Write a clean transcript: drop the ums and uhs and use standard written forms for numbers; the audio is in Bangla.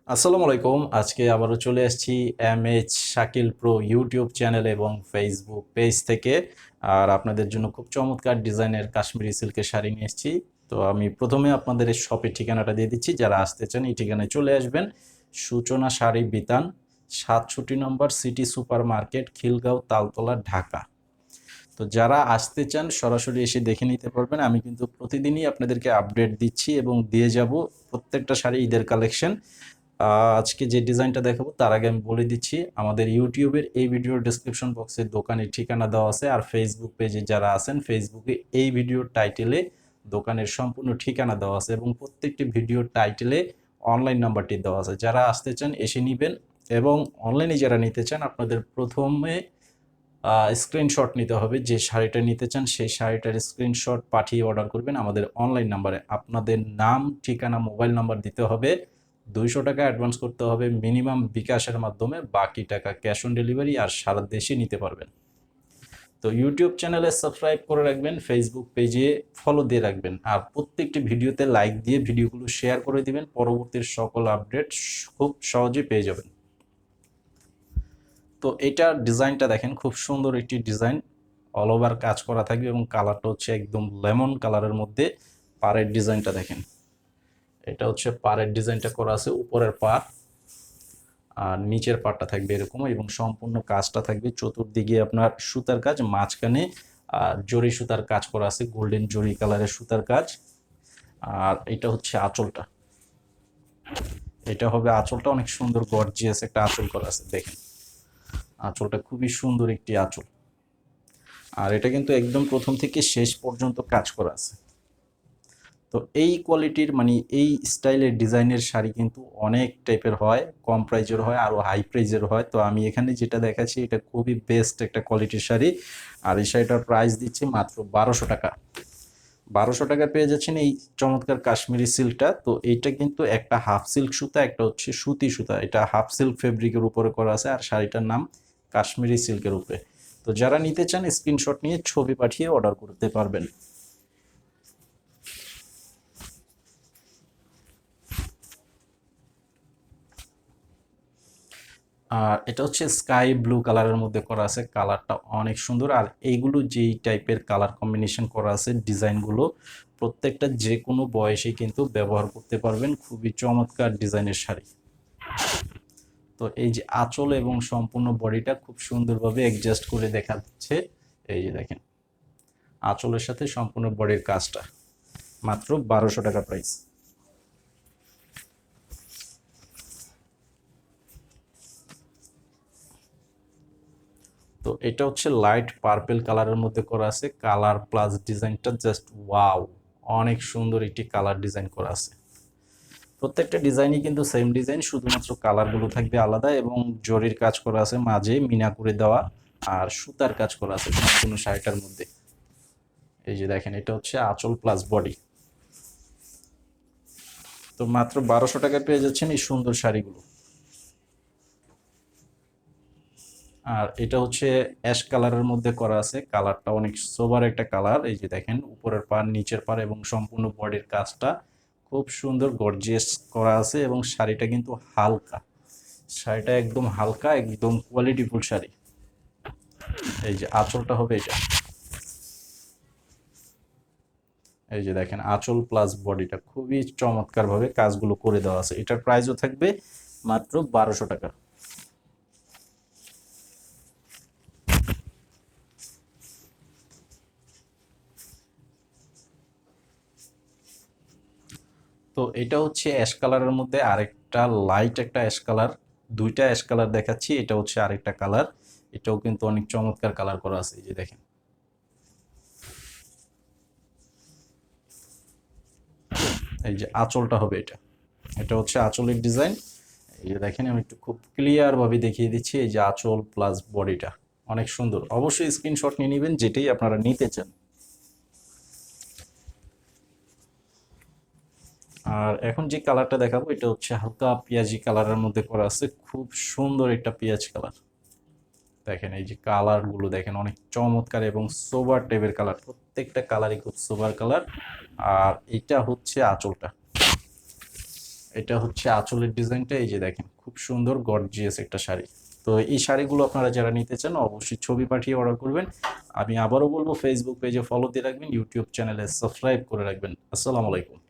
আসসালামু আলাইকুম। আজকে আবারও চলে আসছি MH Shakil pro YouTube channel এবং ফেসবুক পেজ থেকে। আর আপনাদের জন্য খুব চমৎকার ডিজাইনের কাশ্মীরি সিল্কের শাড়ি নিয়ে এসেছি। তো আমি প্রথমে আপনাদের এই শপের ঠিকানাটা দিয়ে দিচ্ছি, যারা আসতে চান এই ঠিকানায় চলে আসবেন। Suchona Sari Bitan, ৬৭ number city super market, Khilgaon, Taltala, Dhaka. তো যারা আসতে চান সরাসরি এসে দেখে নিতে পারবেন। আমি কিন্তু প্রতিদিনই আপনাদেরকে আপডেট দিচ্ছি এবং দিয়ে যাব প্রত্যেকটা শাড়ি ঈদের কালেকশন। আজকে যে ডিজাইনটা দেখাবো তার আগে আমি বলে দিচ্ছি, আমাদের ইউটিউবের এই ভিডিওর ডেসক্রিপশন বক্সে দোকানের ঠিকানা দেওয়া আছে, আর ফেসবুক পেজে যারা আছেন ফেসবুকে এই ভিডিওর টাইটেলে দোকানের সম্পূর্ণ ঠিকানা দেওয়া আছে এবং প্রত্যেকটি ভিডিওর টাইটেলে অনলাইন নাম্বারটি দেওয়া আছে। যারা আসতে চান এসে নেবেন, এবং অনলাইনে যারা নিতে চান আপনাদের প্রথমে স্ক্রিনশট নিতে হবে। যে শাড়িটা নিতে চান সেই শাড়িটার স্ক্রিনশট পাঠিয়ে অর্ডার করবেন আমাদের অনলাইন নাম্বারে। আপনাদের নাম, ঠিকানা, মোবাইল নাম্বার দিতে হবে। 200 টাকা অ্যাডভান্স করতে হবে মিনিমাম বিকাশের মাধ্যমে, বাকি টাকা ক্যাশ অন ডেলিভারি, আর সারা দেশে নিতে পারবেন। তো ইউটিউব চ্যানেলে সাবস্ক্রাইব করে রাখবেন, ফেসবুক পেজে ফলো দিয়ে রাখবেন, আর প্রত্যেকটি ভিডিওতে লাইক দিয়ে ভিডিওগুলো শেয়ার করে দিবেন। পরবর্তীর সকল আপডেট খুব সহজে পেয়ে যাবেন। তো এটার ডিজাইনটা দেখেন, খুব সুন্দর একটি ডিজাইন, অল ওভার কাজ করা থাকবে এবং কালারটা হচ্ছে একদম লেমন কালারের মধ্যে। পাড়ের ডিজাইনটা দেখেন, এটা হচ্ছে পাড়ের ডিজাইনটা করা আছে, উপরের পাড় আর নিচের পাড়টা থাকবে এরকম, এবং সম্পূর্ণ কাজটা থাকবে চতুর্দিকে আপনার সুতার কাজ, মাঝখানে জরি সুতার কাজ করা আছে, গোল্ডেন জরি কালারের সুতার কাজ। আর এটা হচ্ছে আঁচলটা, এটা হবে আঁচলটা, অনেক সুন্দর গর্জিয়াস একটা আঁচল করা আছে দেখেন। আঁচলটা খুবই সুন্দর একটি আঁচল, আর এটা কিন্তু একদম প্রথম থেকে শেষ পর্যন্ত কাজ করা আছে। তো এই কোয়ালিটির মানে এই স্টাইলের ডিজাইনের শাড়ি কিন্তু অনেক টাইপের হয়, কম প্রাইজের হয়, আরও হাই প্রাইজের হয়। তো আমি এখানে যেটা দেখাচ্ছি এটা খুবই বেস্ট একটা কোয়ালিটির শাড়ি, আর এই শাড়িটার প্রাইস দিচ্ছি মাত্র 1200 টাকা। 1200 টাকা পেয়ে যাচ্ছেন এই চমৎকার কাশ্মীরি সিল্কটা। তো এইটা কিন্তু একটা হাফ সিল্ক সুতা, একটা হচ্ছে সুতি সুতা, এটা হাফ সিল্ক ফেব্রিকের উপরে করা আছে, আর শাড়িটার নাম কাশ্মীরি সিল্কের উপরে। তো যারা নিতে চান স্ক্রিনশট নিয়ে ছবি পাঠিয়ে অর্ডার করতে পারবেন। আর এটা হচ্ছে স্কাই ব্লু কালারের মধ্যে করা আছে, কালারটা অনেক সুন্দর। আর এইগুলো যেই টাইপের কালার কম্বিনেশন করা আছে ডিজাইনগুলো, প্রত্যেকটা যে কোনো বয়সে কিন্তু ব্যবহার করতে পারবেন, খুবই চমৎকার ডিজাইনের শাড়ি। তো এই যে আঁচল এবং সম্পূর্ণ বডিটা খুব সুন্দরভাবে অ্যাডজাস্ট করে দেখা যাচ্ছে, এই যে দেখেন আঁচলের সাথে সম্পূর্ণ বডির কাজটা, মাত্র 1200 টাকা প্রাইস। তো এটা হচ্ছে লাইট পার্পেল কালারের মধ্যে করা আছে, কালার প্লাস ডিজাইনটা জাস্ট ওয়াও, অনেক সুন্দর একটি কালার ডিজাইন করা আছে। প্রত্যেকটা ডিজাইনই কিন্তু সেম ডিজাইন, শুধুমাত্র কালারগুলো থাকবে আলাদা, এবং জরির কাজ করা আছে, মাঝে মিনা করে দেওয়া, আর সুতার কাজ করা আছে সম্পূর্ণ শাড়িটার মধ্যে। এই যে দেখেন এটা হচ্ছে আঁচল প্লাস বডি। তো মাত্র 1200 টাকায় পেয়ে যাচ্ছেন এই সুন্দর শাড়িগুলো। আর এটা হচ্ছে অ্যাশ কালারের মধ্যে করা আছে, কালারটা অনেক সোবার একটা কালার। এই যে দেখেন উপরের পাড়, নিচের পাড় এবং সম্পূর্ণ বডির কাজটা খুব সুন্দর গর্জিয়াস করা আছে, এবং শাড়িটা কিন্তু হালকা, শাড়িটা একদম হালকা, একদম কোয়ালিটিফুল শাড়ি। এই যে আঁচলটা হবে এটা, এই যে দেখেন আঁচল প্লাস বডিটা খুবই চমৎকার ভাবে কাজগুলো করে দেওয়া আছে। এটার প্রাইসও থাকবে মাত্র 1200 টাকা। তো এটা হচ্ছে অ্যাশ কালারের মধ্যে আরেকটা লাইট একটা অ্যাশ কালার, দুইটা অ্যাশ কালার দেখাচ্ছি, এটা হচ্ছে আরেকটা কালার। এটাও কিন্তু অনেক চমৎকার কালার করা আছে, এই যে দেখেন। এই যে আঁচলটা হবে এটা, এটা হচ্ছে আঁচলের ডিজাইন। এই যে দেখেন আমি একটু খুব ক্লিয়ার ভাবে দেখিয়ে দিচ্ছি, এই যে আঁচল প্লাস বডিটা অনেক সুন্দর। অবশ্যই স্ক্রিনশট নিয়ে নেবেন যেটাই আপনারা নিতে চান। আর এখন যে কালারটা দেখাবো এটা হচ্ছে হালকা পেঁয়াজি কালারের মধ্যে করা আছে, খুব সুন্দর একটা পেঁয়াজ কালার। দেখেন এই যে কালার গুলো দেখেন, অনেক চমৎকার এবং সোবার টাইপের কালার, প্রত্যেকটা কালারই খুব সোবার কালার। আর এটা হচ্ছে আঁচলটা, এটা হচ্ছে আঁচলের ডিজাইনটা, এই যে দেখেন খুব সুন্দর গর্জিয়াস একটা শাড়ি। তো এই শাড়িগুলো আপনারা যারা নিতে চান অবশ্যই ছবি পাঠিয়ে অর্ডার করবেন। আমি আবারও বলবো ফেসবুক পেজে ফলো দিয়ে রাখবেন, ইউটিউব চ্যানেলে সাবস্ক্রাইব করে রাখবেন। আসসালামু আলাইকুম।